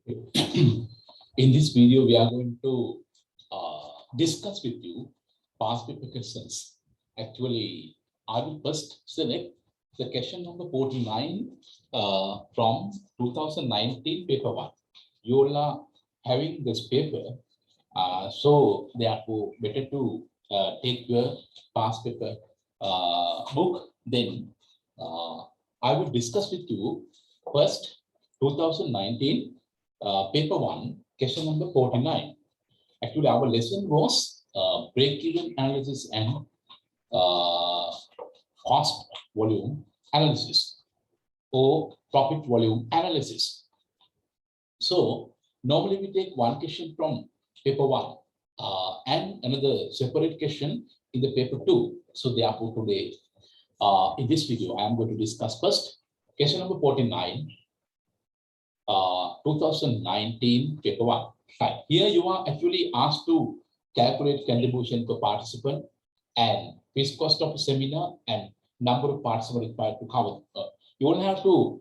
In this video, we are going to discuss with you past paper questions. Actually, I will first select the question number 49 from 2019 paper 1. You all are having this paper, so therefore better to take your past paper book. Then I will discuss with you first 2019 paper 1, question number 49. Actually, our lesson was break-even analysis and cost volume analysis or profit volume analysis. So normally we take one question from paper 1 and another separate question in the paper 2. So therefore today in this video, I am going to discuss first question number 49, 2019 paper 1. Right. Here you are actually asked to calculate contribution per participant and fixed cost of a seminar and number of participants required to cover. You will have to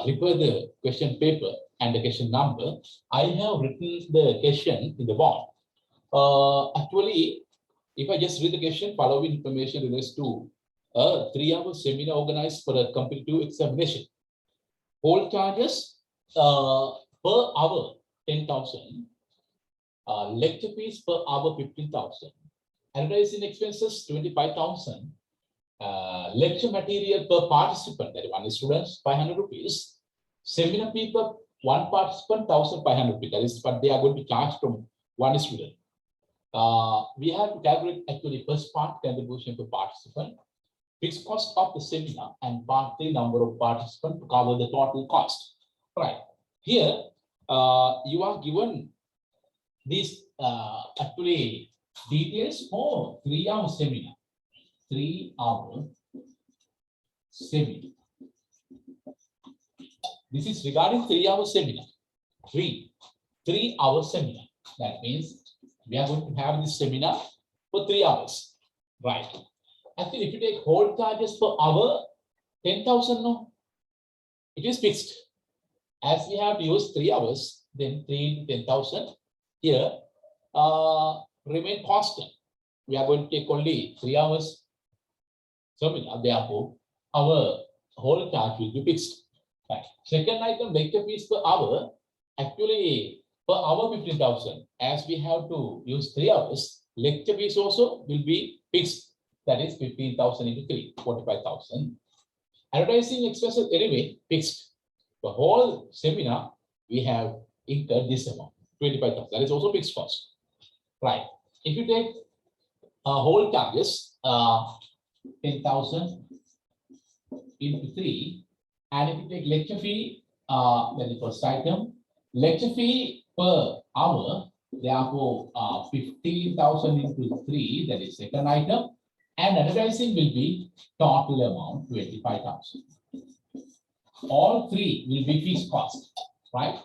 refer the question paper and the question number. I have written the question in the board. Actually, if I just read the question, following information relates to a 3-hour seminar organized for a competitive examination. All charges per hour 10,000, lecture fees per hour 15,000, advertising expenses 25,000, lecture material per participant, that one student 500 rupees, seminar fee per one participant 1,500 rupees. That is what they are going to charge from one student. We have to calculate actually first part contribution per participant, fixed cost of the seminar, and part 3 number of participants to cover the total cost. Right. Here, you are given these actually details for 3-hour seminar. 3-hour seminar. This is regarding 3-hour seminar. 3-hour seminar. That means we are going to have this seminar for 3 hours. Right. Actually, if you take whole charges per hour, 10,000, no, it is fixed. As we have used 3 hours, then 3 into 10,000. Here, remain constant. We are going to take only 3 hours seminar. Therefore, our whole charge will be fixed. Right. Second item, lecture fees per hour. Actually, per hour 15,000. As we have to use 3 hours, lecture fees also will be fixed. That is 15,000 into 3, 45,000. Advertising expenses anyway fixed. The whole seminar we have incurred this amount, 25,000. That is also fixed cost. Right. If you take whole charges, 10,000 into 3, and if you take lecture fee, that is first item, lecture fee per hour, therefore 15,000 into 3, that is second item, and advertising will be total amount 25,000. All 3 will be fixed cost, right?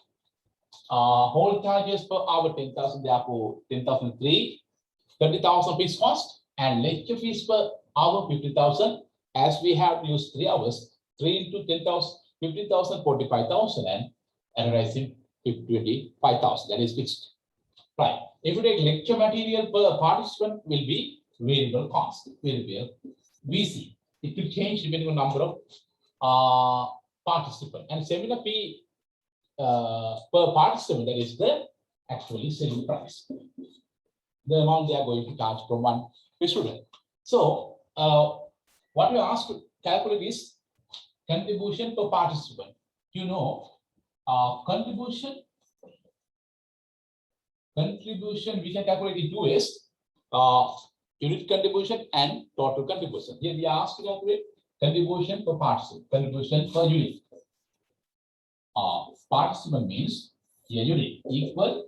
Whole charges per hour 10,000, therefore 10,003, 30,000 fixed cost, and lecture fees per hour 50,000. As we have used 3 hours, 3 into 10,000, 50,000, 45,000, and advertising 25,000. That is fixed, right? If you take lecture material per participant, will be variable cost, variable VC. It will change depending on number of participant, and seminar fee per participant, that is the actually selling price, the amount they are going to charge from one student. So what we are asked to calculate is contribution per participant. You know, contribution we can calculate in 2 ways, unit contribution and total contribution. Here we are asked to calculate contribution per participant, contribution per unit. Participant means here unit equal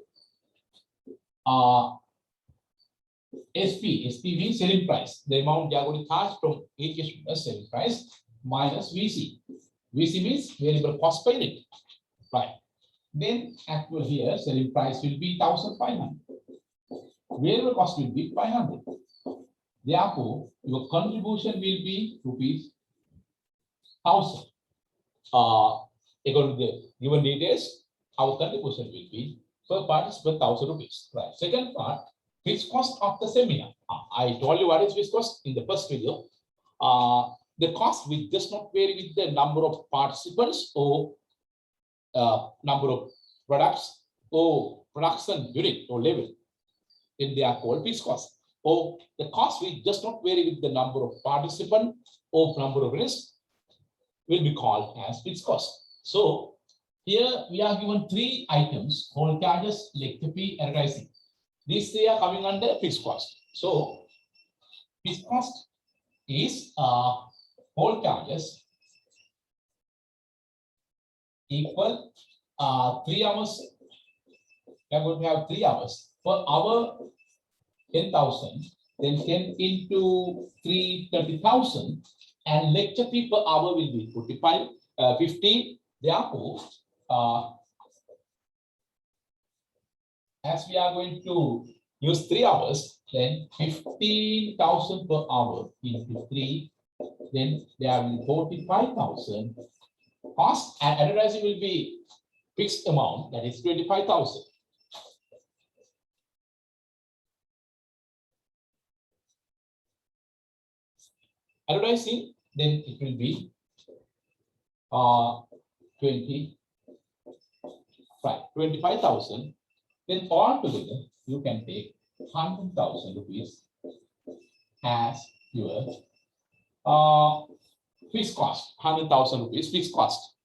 SP. SP means selling price. The amount they are going to charge from each student selling price minus VC. VC means variable cost per unit. Right. Then actual here selling price will be 1,500. Variable cost will be 500. Therefore, your contribution will be rupees 1,000. According to the given details, our contribution will be per participant 1,000 rupees. Right. Second part, fixed cost of the seminar. I told you what is fixed cost in the first video. The cost will just not vary with the number of participants or number of products or production unit or level. Then they are called fixed cost. Or the cost will just not vary with the number of participants or number of units will be called as fixed cost. So here we are given three items: whole charges, lecture fee, advertising. These three are coming under fixed cost. So fixed cost is whole charges equal 3 hours. We are going to have 3 hours per hour, 10,000. Then 10 into 3, 30,000. And lecture fee per hour will be 15. Therefore, as we are going to use 3 hours, then 15,000 per hour into 3, then there will be 45,000. Cost and advertising will be fixed amount, that is 25,000. Advertising, then it will be 25,000. Then altogether you can take 100,000 rupees as your fixed cost. 100,000 rupees fixed cost.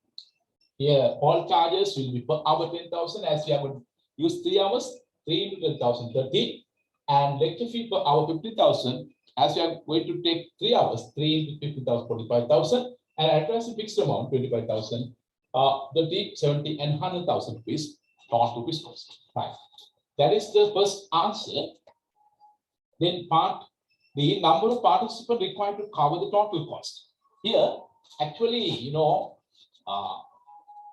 Here all charges will be per hour 10,000, as we are going to use 3 hours, 3 into 10,000, 30, and lecture fee per hour 50,000. As we are going to take 3 hours, 3 into 50,000, 45,000, and advertising fixed amount 25,000, 30, 70, and 100,000 rupees total fixed cost. Right. That is the first answer. Then part the number of participants required to cover the total cost. Here, actually,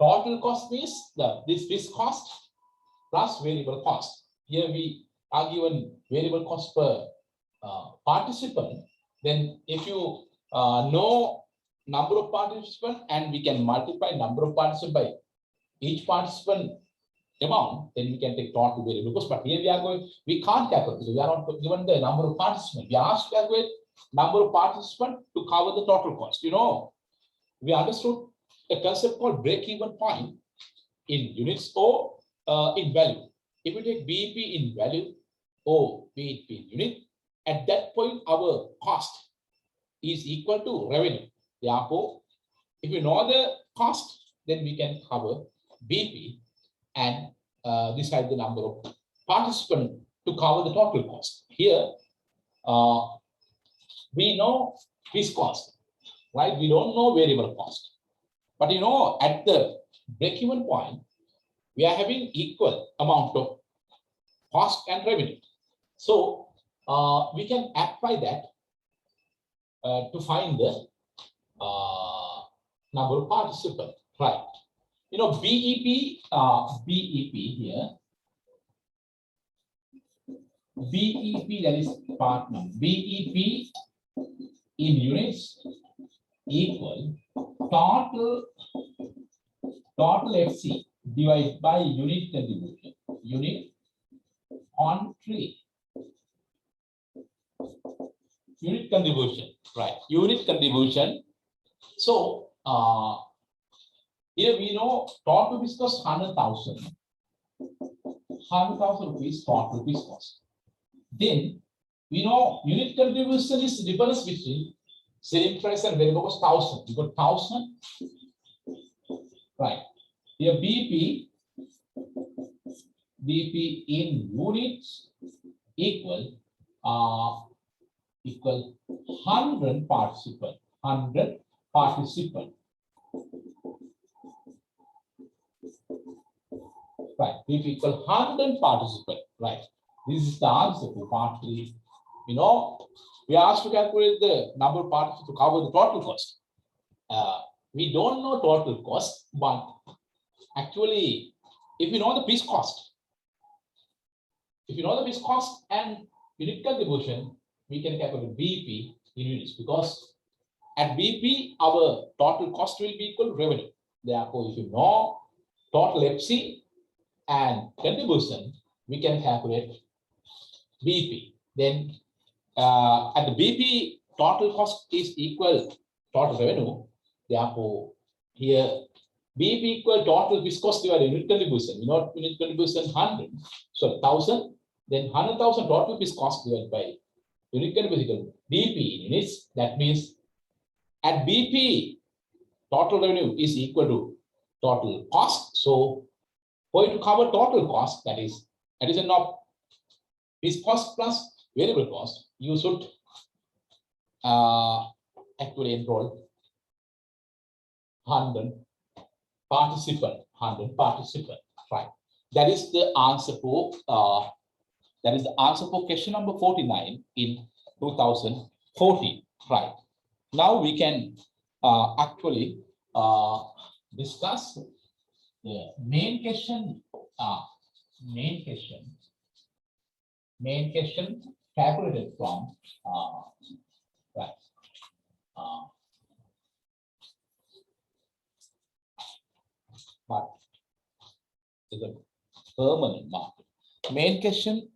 total cost means this fixed cost plus variable cost. Here we are given variable cost per participant. Then if you know number of participants and we can multiply number of participants by each participant amount, then we can take total variable cost. But here we can't calculate because we are not given the number of participants. We are asked to calculate number of participants to cover the total cost. We understood a concept called break-even point in units or in value. If we take BEP in value or BEP in unit, at that point our cost is equal to revenue. Therefore, if we know the cost, then we can cover BEP and decide the number of participants to cover the total cost. Here, we know fixed cost, right? We don't know variable cost. But at the break-even point, we are having equal amount of cost and revenue. So we can apply that to find the number of participants, right? BEP here, BEP, that is part number. BEP in units equal total FC divided by unit contribution. Unit on 3. Unit contribution, right? Unit contribution. So here we know total fixed cost 100,000. 100,000 rupees total fixed cost. Then we know unit contribution is difference between selling price and variable cost 1,000. You got 1,000, right? Here BP in units equal 100 participant. 100 participant. Right, BP equal 100 participant. Right. This is the answer to part 3. We are asked to calculate the number of participants to cover the total cost. We don't know total cost, but actually, if you know the fixed cost, and unit contribution, we can calculate BP in units, because at BP our total cost will be equal to revenue. Therefore, if you know total FC and contribution, we can calculate BP. Then at the BP, total cost is equal total revenue. Therefore, here BP equal total fixed cost divided unit contribution. You know, unit contribution 100, so 1000. Then 100,000 total fixed cost divided by unit contribution BP in units. That means at BP, total revenue is equal to total cost. So for you to cover total cost, that is addition of fixed cost plus variable cost, you should actually enroll 100 participant, right? That is the answer for question number 49 in 2014, right? Now we can actually discuss the main question calculated from right. But is a permanent market. Main question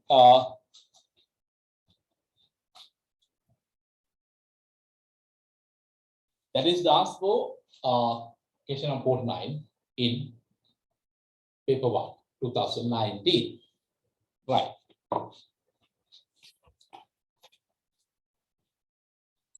that is the ask for question number 49 in paper 1 2019, right?